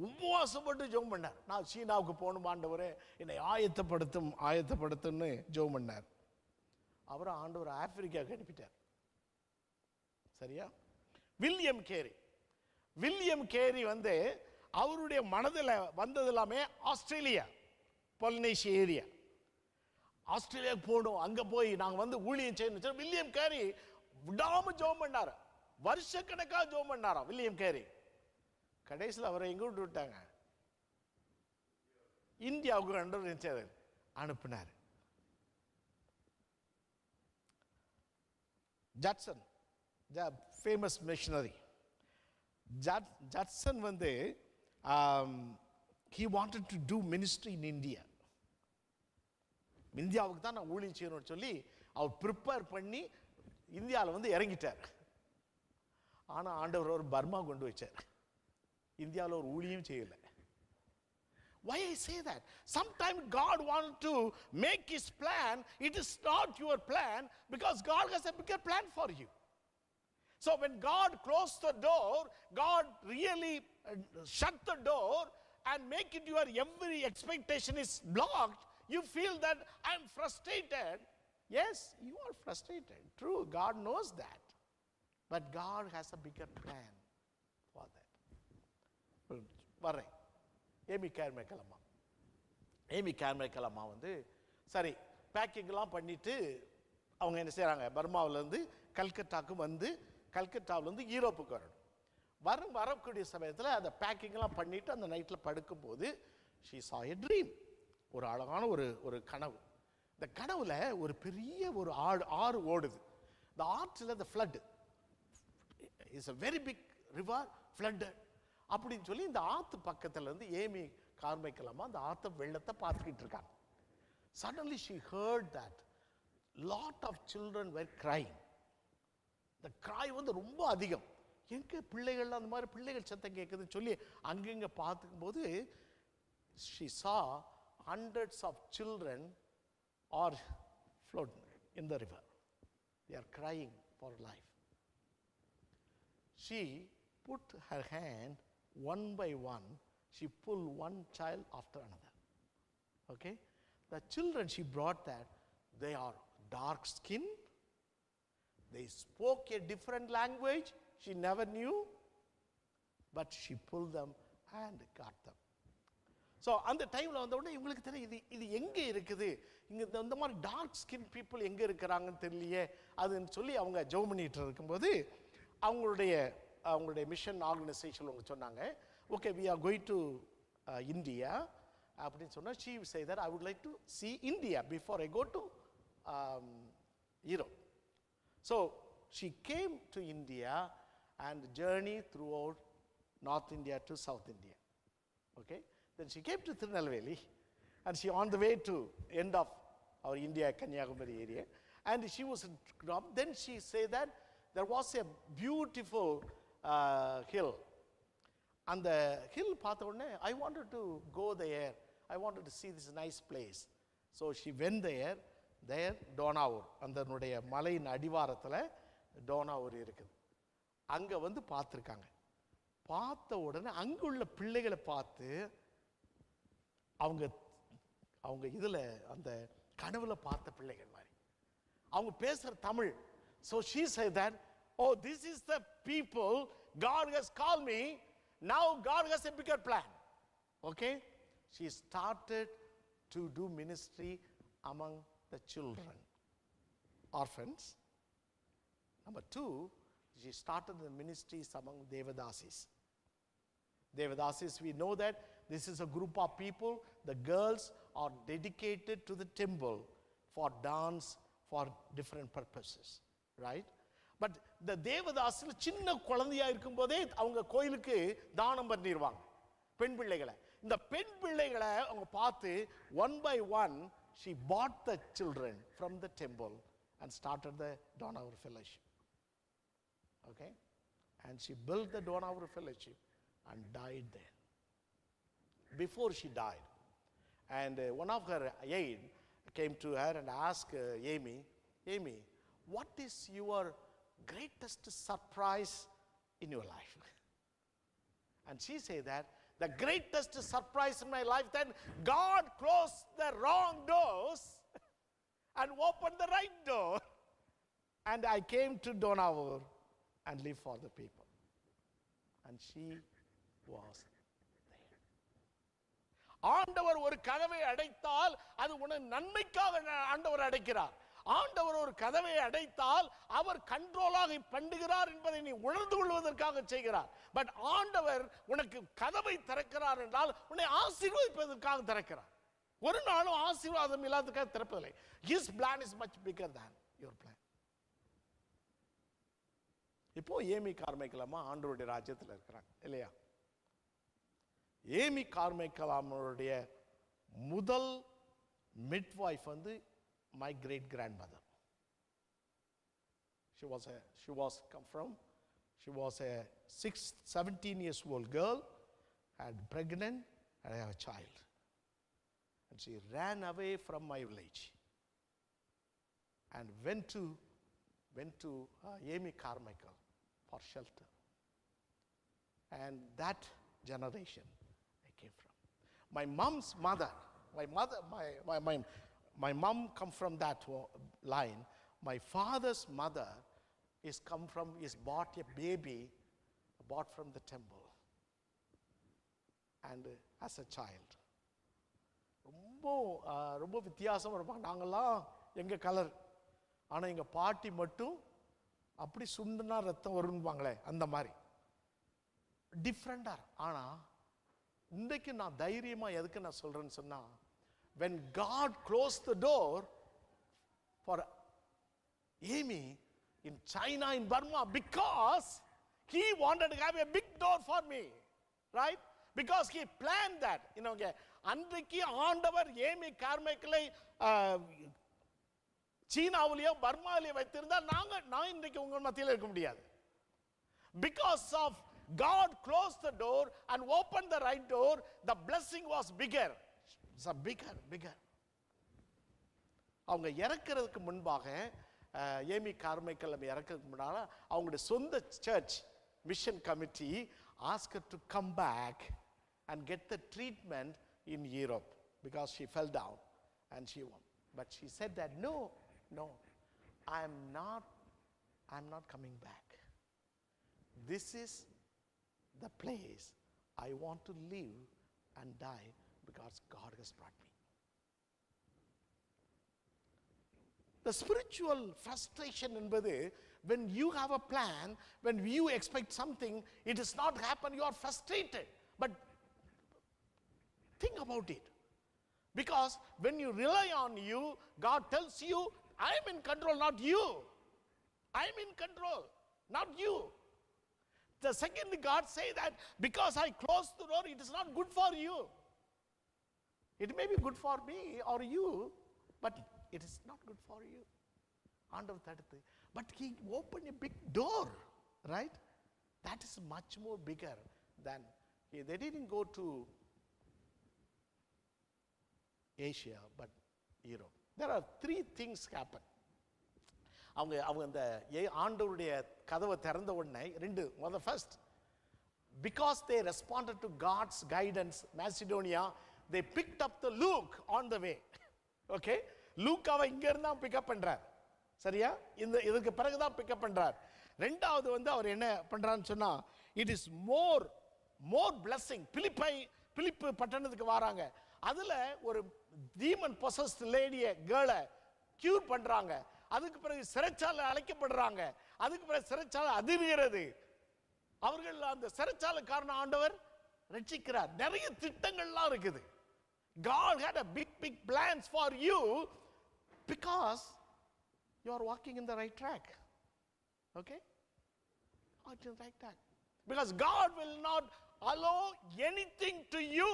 உபவாசப்பட்டு ஜெபம் பண்ணார். நான் சீனாவுக்கு போகணும் ஆண்டவரே, என்னை ஆயத்தப்படுத்துன்னு ஜெபம் பண்ணார். அவரை ஆண்டவர் ஆப்பிரிக்காவுக்கு அனுப்பிட்டார். சரியா? வில்லியம் கேரி வந்து அவருடைய மனதில் வந்தது எல்லாமே ஆஸ்திரேலியா, பொலினேஷியா ஏரியா. ஆஸ்திரேலியாவுக்கு போகணும், அங்கே போய் நாங்கள் வந்து ஊழியம் செய்யணும். வில்லியம் கேரி விடாம ஜெபம் பண்ணார், வருஷக்கணக்காக ஜெபம் பண்ணாராம் வில்லியம் கேரி. கடைசியில் அவரை எங்க விட்டாங்க? இந்தியாவுக்கு அனுப்பினார். Judson, the famous missionary. Judson வந்து he wanted to do ministry in India. இந்தியாவுக்கு தான் நான் ஊழியம் செய்யணும்னு சொல்லி அவர் ப்ரிப்பேர் பண்ணி இந்தியாவில் வந்து இறங்கிட்டார். ஆனால் ஆண்டவர் ஒரு பர்மா கொண்டு வச்சார். இந்தியாவில் ஒரு ஊழியம் செய்யலை. Why I say that? Sometimes God wants to make his plan. It is not your plan because God has a bigger plan for you. So when God closed the door, God really shut the door and make it your every expectation is blocked. You feel that I am frustrated. Yes, you are frustrated. True, God knows that. But God has a bigger plan for that. வரேன். Amy கேர்மைக்கல் அம்மா. Amy கேர்மைக்கல் அம்மா வந்து சரி பேக்கிங்லாம் பண்ணிட்டு அவங்க என்ன செய்கிறாங்க, பர்மாவிலேருந்து கல்கட்டாவுக்கு வந்து கல்கட்டாவிலேருந்து யூரோப்புக்கு வரணும். வரக்கூடிய சமயத்தில் அந்த பேக்கிங்லாம் பண்ணிவிட்டு அந்த நைட்டில் படுக்கும்போது ஷீ saw a dream. ஒரு அழகான ஒரு கனவு. இந்த கனவுல ஒரு பெரிய ஒரு ஆறு ஓடுது. இந்த ஆற்றில் the flood is a very big river flooded அப்படின்னு சொல்லி இந்த ஆற்று பக்கத்தில் இருந்து ஏமி கார்மைக்கலாமா அந்த ஆற்று வெள்ளத்தை பார்த்துக்கிட்டு இருக்காங்க. Suddenly she heard that lot of children were crying. The cry வந்து ரொம்ப அதிகம். எங்கே பிள்ளைகள் அந்த மாதிரி பிள்ளைகள் சத்தம் கேட்குதுன்னு சொல்லி அங்கங்கே பார்த்துக்கும்போது she saw hundreds of children are floating in the river. They are crying for life. She put her hand one by one. She pulled one child after another. Okay? The children she brought that, they are dark skinned. They spoke a different language she never knew. But she pulled them and got them. So அந்த டைமில் வந்த உடனே இவங்களுக்கு தெரியும் இது எங்கே இருக்குது, இங்கே இந்த மாதிரி டார்க் ஸ்கின் பீப்புள் எங்கே இருக்கிறாங்கன்னு தெரியலையே அதுன்னு சொல்லி அவங்க ஜெபம் பண்ணிட்டு இருக்கும்போது அவங்களுடைய மிஷன் ஆர்கனைசேஷன் அவங்க சொன்னாங்க, okay we are going to India அப்படின்னு சொன்னால் she say that I would like to see India before I go to Europe. So she came to India and journey through throughout north India to south. ஓகே, then she came to Tirunelveli and she on the way to end of our India Kanyakumari area and she was then she say that there was a beautiful hill. And the hill பார்த்த உடனே I wanted to go there, I wanted to see this nice place. So she went there Dohnavur அதனுடைய மலையின் அடிவாரத்தில் டோனாவூர் இருக்குது. அங்கே வந்து பார்த்துருக்காங்க. பார்த்த உடனே அங்குள்ள பிள்ளைகளை பார்த்து அவங்க இதில் அந்த கனவுல பார்த்த பிள்ளைகள் மாதிரி அவங்க பேசுகிற Tamil. So she said that, oh, this is the people God has called me, now God has a bigger plan. Okay, she started to do ministry among the children, orphans. Number 2, she started the ministries among Devadasis. Devadasis, we know that this is a group of people, the girls are dedicated to the temple for dance, for different purposes, right? But the Devadasis சின்ன குழந்தையா இருக்கும்போதே அவங்க கோயிலுக்கு தானம் பண்ணிடுவாங்க பெண் பிள்ளைகளை. இந்த பெண் பிள்ளைகளை அவங்க பார்த்து one by one she bought the children from the temple and started the Donauer Fellowship. Okay, and she built the Donauer Fellowship and died there. Before she died, and one of her aide came to her and asked Amy, what is your greatest surprise in your life? And she said that the greatest surprise in my life that God closed the wrong doors and opened the right door, and I came to Donauer and lived for the people. And she was there. ஆண்டவர் ஒரு கதவை அடைத்தால் அது உனக்கு நன்மைக்காக ஆண்டவர் அடைக்கிறார். ஆண்டவர் ஒரு கதவை அடைத்தால் அவர் கண்ட்ரோலாக பண்ணுகிறார் என்பதை நீ உணர்ந்து கொள்வதற்காக செய்கிறார். பட் ஆண்டவர் உனக்கு கதவை திறக்கிறார் என்றால் உன்னை ஆசீர்வதிப்பதற்காக திறக்கிறார். ஒரு நாளும் ஆசீர்வாதம் இல்லாததுக்காக திறப்பதில்லை. His plan is much bigger than your plan. இப்போ ஏமி கார்மைக்கலாமா ஆண்டவருடைய ராஜ்யத்தில் இருக்கிறாங்க இல்லையா? ஏமி கார்மைக்கலாமருடைய முதல் மிட்வைஃப் வந்து my great grandmother. She was a 17 years old girl, had pregnant and had a child, and she ran away from my village and went to Amy Carmichael for shelter. And that generation I came from. My mom's mother, my mom come from that line. My father's mother is bought a baby, bought from the temple, and as a child. ரொம்ப வித்தியாசமாக இருப்பாங்க. நாங்கள்லாம் எங்கள் colour, ஆனால் எங்கள் பாட்டி மட்டும் அப்படி சுண்டுனா ரத்தம் வரும்பாங்களே அந்த மாதிரி டிஃப்ரெண்டாக. ஆனால் இன்றைக்கு நான் தைரியமாக எதுக்கு நான் சொல்கிறேன்னு சொன்னால், when God closed the door for Amy in China, in Burma, because he wanted to have a big door for me, right? Because he planned that. அன்றைக்கு ஆண்டவர் ஏமி கார்மைக்கலை சீனாவிலேயோ பர்மாவிலேயோ வைத்திருந்தால் நான் இன்றைக்கு உங்கள் மத்தியில் இருக்க முடியாது. Because of God closed the door and opened the right door, the blessing was bigger. It's a bigger. அவங்க இறக்கிறதுக்கு முன்பாக, ஏமி கார்மைக்கல் இறக்கிறதுக்கு முன்னால அவங்களுடைய சொந்த church mission committee asked her to come back and get the treatment in Europe because she fell down and she won. But she said that no, I'm not coming back. This is the place I want to live and die because God has brought me. The spiritual frustration என்பது, when you have a plan, when you expect something, it does not happen, you are frustrated. But think about it. Because when you rely on you, God tells you, I am in control, not you. I am in control, not you. The second God say that, because I closed the door, it is not good for you. It may be good for me or you, but it is not good for you. ஆண்டவர் தடுத்து, but he opened a big door, right? That is much more bigger than, they didn't go to Asia but Europe. There are 3 things happen. அவங்க அந்த ஆண்டவருடைய கதவை திறந்த உடனே 2, முதல்ல first, because they responded to God's guidance, Macedonia, they picked up the Luke on the way. Okay, Luke அவ இங்க இருந்தா பிக்கப் பண்றார், சரியா? இதுக்கு பிறகு தான் பிக்கப் பண்றார். ரெண்டாவது வந்து அவர் என்ன பண்றான்னு சொன்னா, இட் இஸ் மோர் blessing. பிலிப்பு பட்டணத்துக்கு வராங்க. அதுல ஒரு demon possessed lady கேர்ளை கியூர் பண்றாங்க. அதுக்கு பிறகு சிறைச்சாலை அழைக்கப்படுறாங்க. அதுக்கு பிறகு சிறைச்சாலை அதிர்கிறது. அவர்கள் அந்த சிறைச்சாலைக்காரன ஆண்டவர் ரட்சிக்கிறார். நிறைய திட்டங்கள்லாம் இருக்குது. God had a big plans for you because you are walking in the right track. Okay? Walking in the right track. Because God will not allow anything to you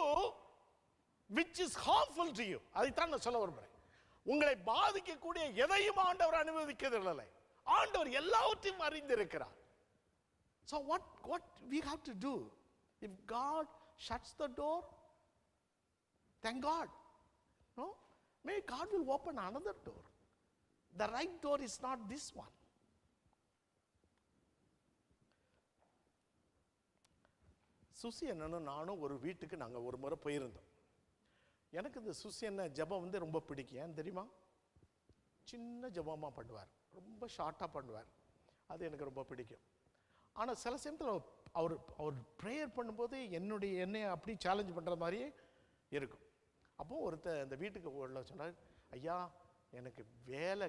which is harmful to you. அதைத்தான் நான் சொல்ல விரும்புகிறேன். உங்களை பாதிக்கக்கூடிய எதையும் ஆண்டவர் அனுமதிக்கிறதில்லை. ஆண்டவர் எல்லாவற்றையும் அறிந்திருக்கிறார். So what we have to do? If God shuts the door, thank God. No? Maybe God will open another door. The right door is not this one. Susi என்னன்னு நானும் ஒரு வீட்டுக்கு நாங்கள் ஒரு முறை போயிருந்தோம். எனக்கு இந்த சுசி என்ன ஜபம் வந்து ரொம்ப பிடிக்கும். ஏன் தெரியுமா? சின்ன ஜபமாக பண்ணுவார், ரொம்ப ஷார்ட்டாக பண்ணுவார். அது எனக்கு ரொம்ப பிடிக்கும். ஆனால் சில சமயத்தில் அவர் ப்ரேயர் பண்ணும்போது என்னை அப்படி சேலஞ்ச் பண்ணுற மாதிரியே இருக்கும். அப்போது ஒருத்தர் அந்த வீட்டுக்கு உள்ள சொன்னார், ஐயா எனக்கு வேலை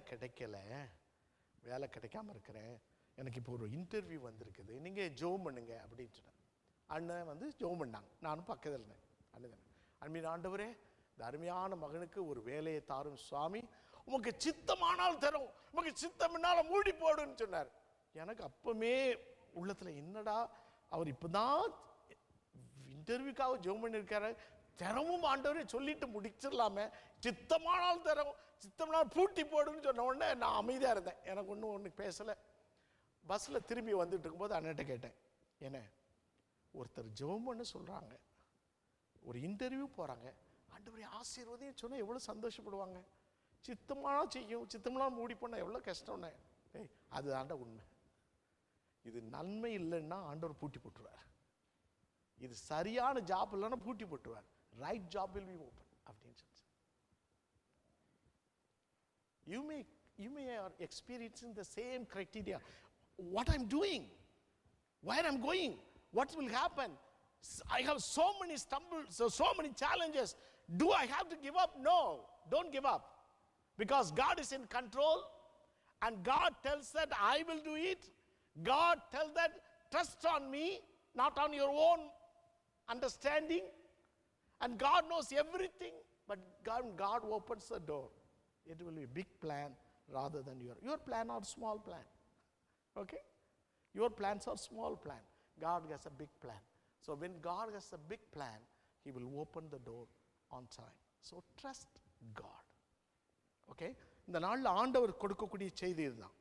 கிடைக்காம இருக்கிறேன், எனக்கு இப்போ ஒரு இன்டர்வியூ வந்திருக்குது, நீங்கள் ஜெபம் பண்ணுங்க அப்படின்னு சொன்னார். அண்ணன் வந்து ஜெபம் பண்ணாங்க, நானும் பக்கத்தில் இருந்தேன். அன்பின் ஆண்டவரே, இந்த அருமையான மகனுக்கு ஒரு வேலையை தாரும் சுவாமி, உமக்கு சித்தமானால் தரும், உமக்கு சித்தம்னால மூடி போடுன்னு சொன்னார். எனக்கு அப்பமே உள்ளத்துல என்னடா அவர் இப்பதான் இன்டர்வியூக்காக ஜெபம் பண்ணியிருக்காரு, திறமும் ஆண்டவரே சொல்லிட்டு முடிச்சிடலாமே, சித்தமானால் திறமும் சித்தம்னால் பூட்டி போடுன்னு சொன்ன உடனே நான் அமைதியாக இருந்தேன். எனக்கு ஒன்று பேசலை. பஸ்ஸில் திரும்பி வந்துட்டு இருக்கும்போது அண்ணன்ட்ட கேட்டேன், என்ன ஒருத்தர் ஜெபம் பண்ண சொல்கிறாங்க, ஒரு இன்டர்வியூ போகிறாங்க, ஆண்டவரே ஆசீர்வதின்னு சொன்னால் எவ்வளோ சந்தோஷப்படுவாங்க, சித்தமானா செய்யும், சித்தம்லாம் மூடி போனால் எவ்வளோ கஷ்டம்னு. அது ஆண்ட உண்மை. இது நன்மை இல்லைன்னா ஆண்டவர் பூட்டி போட்டுருவார். இது சரியான ஜாப் இல்லைன்னா பூட்டி போட்டுருவார். Right job will be open அப்படின்னு சொல்லி. You may are experiencing the same criteria. What I'm doing, where I'm going, what will happen? I have so many stumbles, so many challenges. Do I have to give up? No, don't give up. Because God is in control and God tells that I will do it. God tells that trust on me, not on your own understanding. And God knows everything, but God opens the door. It will be a big plan rather than your plan or small plan. Okay? Your plans are small plan. God has a big plan. So when God has a big plan, He will open the door on time. So trust God. Okay? இந்த நாளில் ஆண்டவர் கொடுக்கக்கூடிய செய்தி இதுதான்.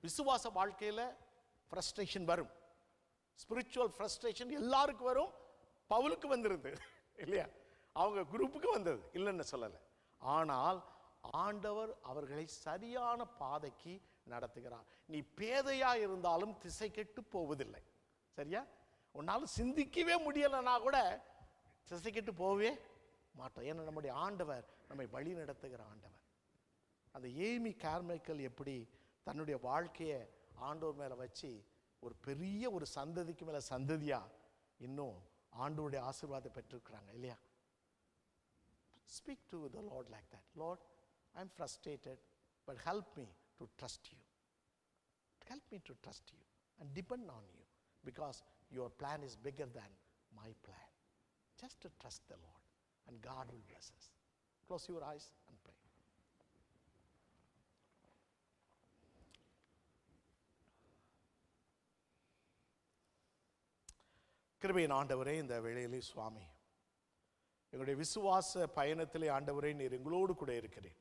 விசுவாச வாழ்க்கையில் frustration வரும். Spiritual frustration எல்லாருக்கும் வரும். பவுலுக்கு வந்திருது இல்லையா? அவங்க குரூப்புக்கு வந்தது இல்லைன்னு சொல்லலை. ஆனால் ஆண்டவர் அவர்களை சரியான பாதைக்கு நடத்துகிறார். நீ பேதையா இருந்தாலும் திசை கெட்டு போவதில்லை. சரியா? உன்னால் சிந்திக்கவே முடியலைன்னா கூட திசை கெட்டு போகவே மாட்டோம். ஏன்னா நம்முடைய ஆண்டவர் நம்மை வழி நடத்துகிற ஆண்டவர். அந்த ஏமி கார்மைக்கல் எப்படி தன்னுடைய வாழ்க்கையை ஆண்டவர் மேலே வச்சு ஒரு பெரிய ஒரு சந்ததிக்கு மேலே சந்ததியா இன்னும் ஆண்டவருடைய ஆசீர்வாதத்தை பெற்றிருக்கிறாங்க இல்லையா? Speak to the Lord like that. Lord, I'm frustrated, but help me to trust you. Help me to trust you and depend on you, because your plan is bigger than my plan. Just to trust the Lord and God will bless us. Close your eyes and pray. கிருபையின் ஆண்டவரே, இந்த வேளையிலே சுவாமி, எங்களுடைய விசுவாச பயணத்திலே ஆண்டவரே நீர் எங்களோடு கூட இருக்கிறேன்.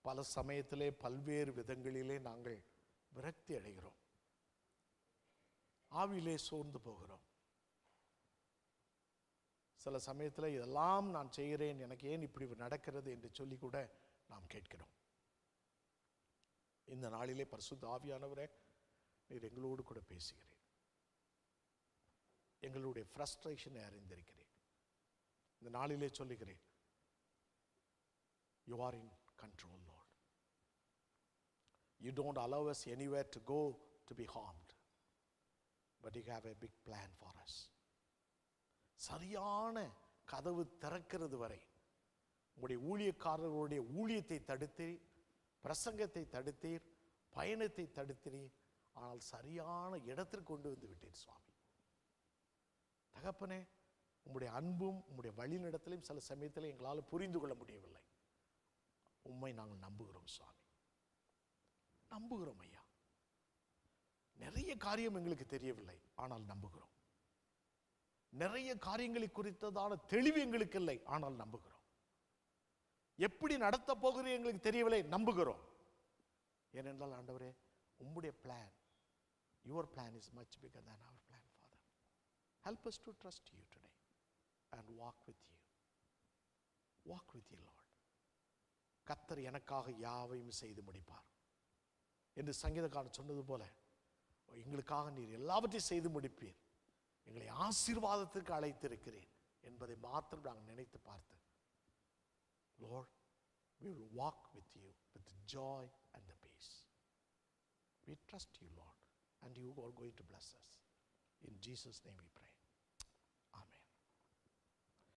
பல சமயத்திலே பல்வேறு விதங்களிலே நாங்கள் விரக்தி அடைகிறோம், ஆவியிலே சோர்ந்து போகிறோம். சில சமயத்தில் இதெல்லாம் நான் செய்கிறேன், எனக்கு ஏன் இப்படி நடக்கிறது என்று சொல்லி கூட நாம் கேட்கிறோம். இந்த நாளிலே பரிசுத்த ஆவியானவரே நீர் எங்களோடு கூட பேசுகிறேன். எங்களுடைய ஃப்ரஸ்ட்ரேஷனை அறிந்திருக்கிறேன். இந்த நாளிலே சொல்லுகிறேன், you are in control, Lord. You don't allow us anywhere to go to be harmed, but you have a big plan for us. சரியான கதவு திறக்கிறது வரை உங்களுடைய ஊழியக்காரர்களுடைய ஊழியத்தை தடுத்தீர், பிரசங்கத்தை தடுத்தீர், பயணத்தை தடுத்தீர். ஆனால் சரியான இடத்திற்கு கொண்டு வந்து விட்டீர் சுவாமி. தகப்பனே, உம்முடைய அன்பும் உம்முடைய வழிநடத்தலையும் சில சமயத்தில் எங்களால் புரிந்து கொள்ள முடியவில்லை. உம்மை நாங்கள் நம்புகிறோம் சுவாமி, நம்புகிறோம் ஐயா. நிறைய காரியம் எங்களுக்கு தெரியவில்லை, ஆனால் நம்புகிறோம். நிறைய காரியங்களை குறித்ததான தெளிவு எங்களுக்கு இல்லை, ஆனால் நம்புகிறோம். எப்படி நடத்த போகிறது எங்களுக்கு தெரியவில்லை, நம்புகிறோம். ஏனென்றால் ஆண்டவரே, உம்முடைய plan, your plan is much bigger than our plan, Father. Help us to trust you today and walk with you. Walk with you, Lord. கர்த்தர் எனக்காக யாவையும் செய்து முடிப்பார் என்று சங்கீதக்காரன் சொன்னது போல எங்களுக்காக நீர் எல்லாவற்றையும் செய்து முடிப்பீர், எங்களை ஆசீர்வாதத்துக்கு அழைத்திருக்கிறேன் என்பதை மாத்திரம் நாங்கள் நினைத்து பார்த்து, Lord, we will walk with you with the joy and the peace. We trust you, Lord, and you are going to bless us. In Jesus' name we pray.